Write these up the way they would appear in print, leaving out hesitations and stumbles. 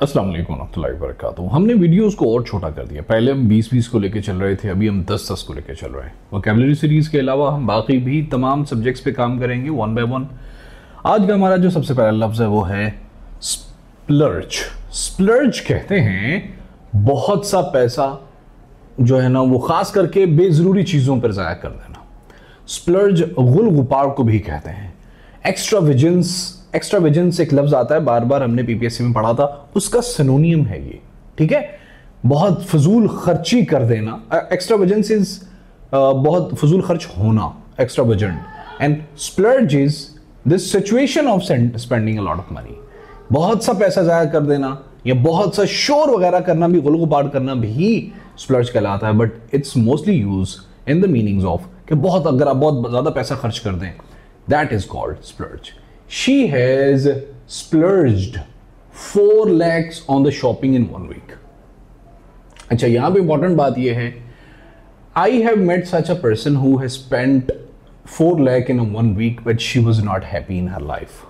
अस्सलाम वालेकुम रहमतुल्लाहि व बरकातुहू। हमने वीडियोस को और छोटा कर दिया। पहले हम 20-20 को लेके चल रहे थे, अभी हम 10-10 को लेके चल रहे हैं। वोकैबुलरी सीरीज के अलावा हम बाकी भी तमाम सब्जेक्ट्स पे काम करेंगे वन बाय वन। आज का हमारा जो सबसे पहला लफ्ज़ है वो है स्प्लर्ज। स्प्लर्ज कहते हैं बहुत सा पैसा जो है ना वो ख़ास करके बेज़रूरी चीज़ों पर ज़ाया कर देना। स्प्लर्ज गुल गुपार को भी कहते हैं। एक्स्ट्रावेजेंस एक लफ्ज आता है, बार बार हमने पीपीएससी में पढ़ा था, उसका सिनोनियम है ये, ठीक है। बहुत फजूल खर्ची कर देना। एक्स्ट्रावेजेंस इज बहुत फजूल खर्च होना, extravagant. And splurge is this situation of spending a lot of money. बहुत सा पैसा जाया कर देना या बहुत सा शोर वगैरह करना भी, गुल गुबार करना भी स्प्लर्ज कहलाता है। But it's mostly use in the meanings of कि बहुत, अगर आप बहुत ज़्यादा पैसा खर्च कर दें, that is called splurge. She has splurged 4 lakhs on the shopping in 1 week. अच्छा, यहां पे इंपॉर्टेंट बात यह है, I have met such a person who has spent 4 lakh in 1 week, but she was not happy in her life.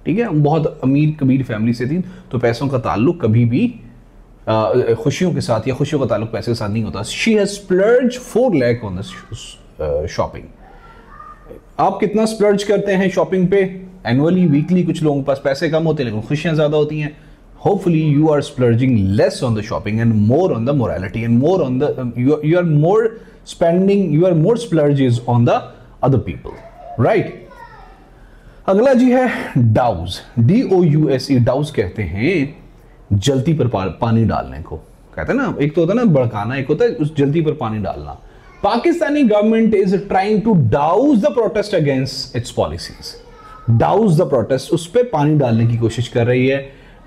ठीक है, बहुत अमीर कबीर फैमिली से थी, तो पैसों का ताल्लुक कभी भी खुशियों के साथ या खुशियों का ताल्लुक पैसे के साथ नहीं होता। She has splurged 4 lakh on the shopping. आप कितना स्प्लर्ज करते हैं शॉपिंग पे? Annually, weekly? कुछ लोगों के पास पैसे कम होते हैं लेकिन खुशियां ज्यादा होती हैं। Hopefully you are splurging less on the shopping and more on the morality and more on the you are more spending, you are more splurges on the other people, right. अगला जी है डाउज, DOUSE। डाउज कहते हैं जल्दी पर पानी डालने को, कहते हैं ना, एक तो होता है ना भड़काना, एक होता है उस जल्दी पर पानी डालना। Pakistani government is trying to douse the protest against its policies. Douse the protest, उस पर पानी डालने की कोशिश कर रही है,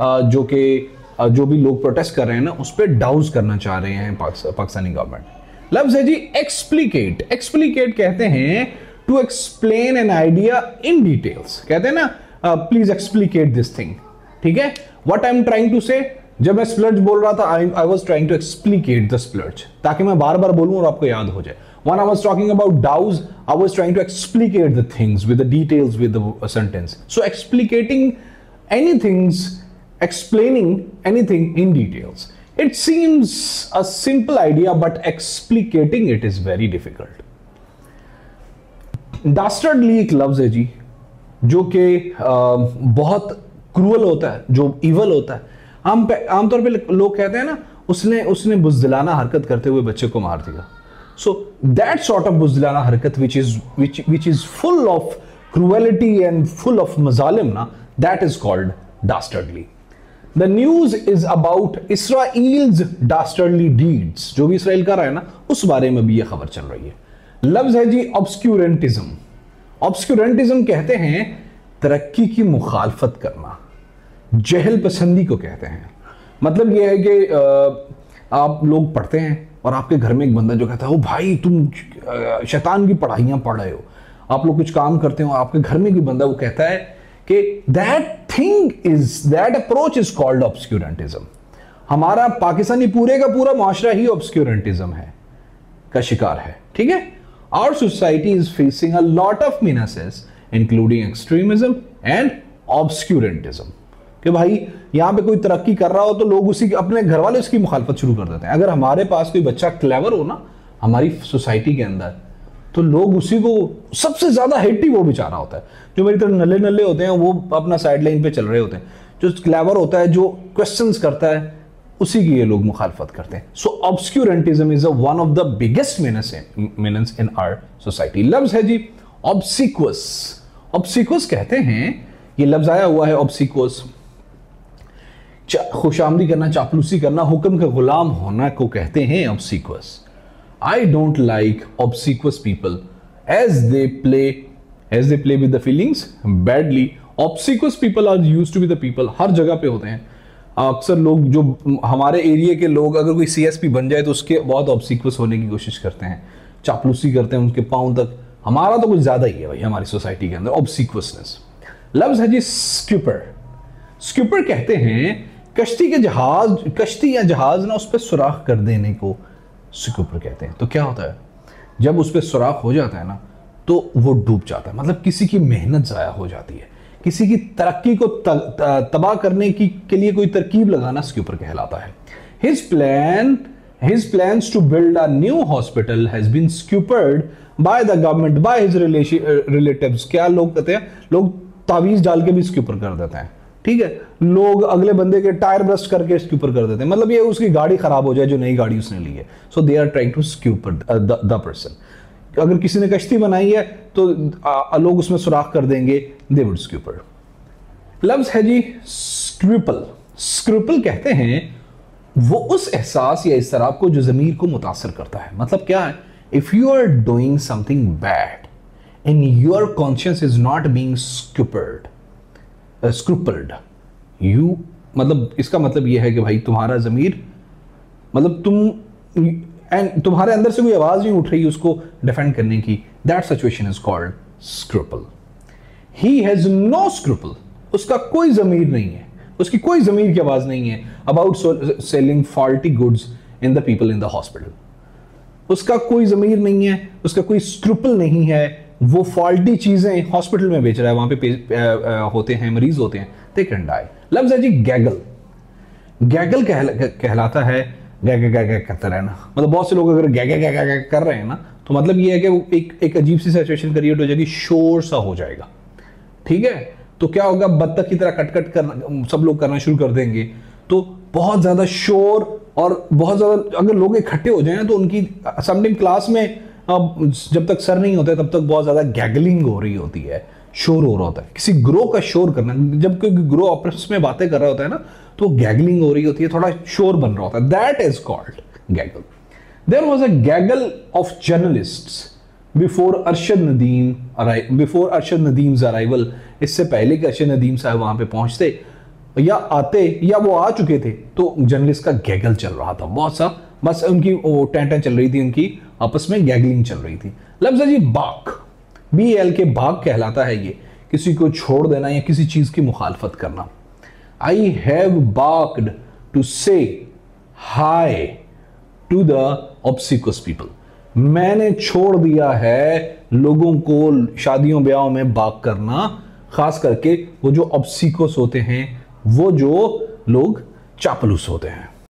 जो भी लोग प्रोटेस्ट कर रहे हैं ना, उस पर डाउज करना चाह रहे हैं पाकिस्तानी गवर्नमेंट। लफ्ज है जी एक्सप्लिकेट। एक्सप्लिकेट कहते हैं to explain an idea in details. कहते हैं ना, प्लीज एक्सप्लिकेट दिस थिंग, ठीक है। What I am trying to say, जब मैं स्प्लर्ज बोल रहा था, I was trying to explicate the splurge, ताकि मैं बार बार बोलूं और आपको याद हो जाए। When I was talking about douse, I was trying to explicate the things with the details with the sentence. So explicating explaining anything in details. It seems a simple idea, but explicating it is very difficult. Dastardly एक लफ्ज है जी, जो कि बहुत cruel होता है, जो evil होता है। आमतौर पे लोग कहते हैं ना, उसने बुज़दिलाना हरकत करते हुए बच्चे को मार दिया। So that sort of बुज़दिलाना हरकत which is full of cruelty and full of mazalim na, that is called dastardly. The news is about Israel's dastardly deeds. जो भी इसराइल कर रहा है ना, उस बारे में भी ये खबर चल रही है। लफ्ज है जी obscurantism. Obscurantism कहते हैं तरक्की की मुखालफत करना, जहल पसंदी को कहते हैं। मतलब ये है कि आप लोग पढ़ते हैं और आपके घर में एक बंदा जो कहता है, ओ भाई तुम शैतान की पढ़ाइयाँ पढ़ रहे हो। आप लोग कुछ काम करते हो, आपके घर में कोई बंदा वो कहता है कि दैट अप्रोच इज कॉल्ड ऑब्सक्यूरेंटिज्म। हमारा पाकिस्तानी पूरे का पूरा माशरा ही ऑब्सक्यूरेंटिज्म है का शिकार है, ठीक है। Our society is facing a lot of menaces including extremism and obscurantism. कि भाई यहाँ पे कोई तरक्की कर रहा हो तो लोग उसी अपने घर वाले उसकी मुखालफत शुरू कर देते हैं। अगर हमारे पास कोई बच्चा क्लेवर हो ना हमारी सोसाइटी के अंदर, तो लोग उसी को सबसे ज्यादा हेट ही वो बेचारा होता है। जो मेरी तरह नल्ले नल्ले होते हैं वो अपना साइड लाइन पे चल रहे होते हैं। जो क्लेवर होता है, जो क्वेश्चंस करता है, उसी की ये लोग मुखालफत करते हैं। So obscurantism is one of the biggest menaces in our society. लफ्ज है जी ऑब्सिक्वस। ऑब्सिक्वस कहते हैं, ये लफ्ज आया हुआ है ऑब्सिक्वस, खुशामदी करना, चापलूसी करना, हुक्म का गुलाम होना को कहते हैं obsequious. I don't like obsequious people as they play with the feelings badly. Obsequious people are used to be the people, हर जगह पे होते हैं। अक्सर लोग, जो हमारे एरिया के लोग, अगर कोई CSP बन जाए तो उसके बहुत obsequious होने की कोशिश करते हैं, चापलूसी करते हैं उनके पाँव तक। हमारा तो कुछ ज्यादा ही है भाई हमारी सोसाइटी के अंदर obsequiousness। लफ्ज है जी स्क्यूपर। स्क्यूपर कहते हैं कश्ती या जहाज ना उस पर सुराख कर देने को स्क्यूपर कहते हैं। तो क्या होता है, जब उस पर सुराख हो जाता है ना तो वो डूब जाता है, मतलब किसी की मेहनत ज़ाया हो जाती है, किसी की तरक्की को तबाह करने की के लिए कोई तरकीब लगाना स्क्यूपर कहलाता है। His plans to build a new hospital has been skewered by the government, by his relatives। क्या लोग कहते हैं, लोग तावीज डाल के भी स्क्यूपर कर देते हैं, ठीक है। लोग अगले बंदे के टायर ब्रस्ट करके स्क्यूपर कर देते हैं, मतलब ये उसकी गाड़ी खराब हो जाए जो नई गाड़ी उसने ली है। So they are trying to scupper the person. अगर किसी ने कश्ती बनाई है तो लोग उसमें सुराख कर देंगे, दे वुड स्क्यूपर। लफ्ज है जी स्क्रूपल। स्क्रूपल कहते हैं वो उस एहसास या इस्तराब को जो ज़मीर को मुतासर करता है। मतलब क्या है, if you are doing something bad and your conscience is not being scrupled, you, मतलब इसका मतलब यह है कि भाई तुम्हारा ज़मीर, मतलब तुम्हारे अंदर से कोई आवाज नहीं उठ रही उसको डिफेंड करने की, that situation is called scruple. He has no scruple, उसका कोई ज़मीर नहीं है, उसकी कोई ज़मीर की आवाज नहीं है about selling faulty goods in the people in the hospital. उसका कोई ज़मीर नहीं है, उसका कोई स्क्रूपल नहीं है, वो फॉल्टी चीजें हॉस्पिटल में बेच रहा है, वहां पे होते हैं, मरीज होते हैं, दे कैन डाई। लफ्ज है जी गैगल। गैगल कहलाता है गैग करते रहना। मतलब बहुत से लोग अगर गैग कर रहे हैं ना, तो मतलब ये है कि वो एक अजीब सी सिचुएशन क्रिएट हो जाएगी, शोर सा हो जाएगा, ठीक है। तो क्या होगा, बत्तख की तरह कट करना सब लोग करना शुरू कर देंगे, तो बहुत ज्यादा शोर और बहुत ज्यादा अगर लोग इकट्ठे हो जाएं तो उनकी समटाइम क्लास में जब तक सर नहीं होते तब तक बहुत ज्यादा गैगलिंग हो रही होती है, शोर हो रहा होता है। किसी ग्रो का शोर करना, जब कोई ग्रो आपस में बातें कर रहा होता है ना, तो गैगलिंग हो रही होती है, थोड़ा शोर बन रहा होता है, that is called gaggle. There was a gaggle of journalists before Arshad Nadeem's arrival. इससे पहले कि अरशद नदीम साहब वहां पे पहुंचते या आते या वो आ चुके थे, तो जर्नलिस्ट का गैगल चल रहा था बहुत सा, बस उनकी टेंटन चल रही थी, उनकी आपस में गैगलिंग चल रही थी। लफ्ज है जी बाक। BAL के बाक कहलाता है ये किसी को छोड़ देना या किसी चीज की मुखालफत करना। आई हैव बाक्ड टू से हाय टू द ऑब्सिक्वस पीपल। मैंने छोड़ दिया है लोगों को शादियों ब्याहों में बाक करना, खास करके वो जो ऑब्सिक्वस होते हैं, वो जो लोग चापलूस होते हैं।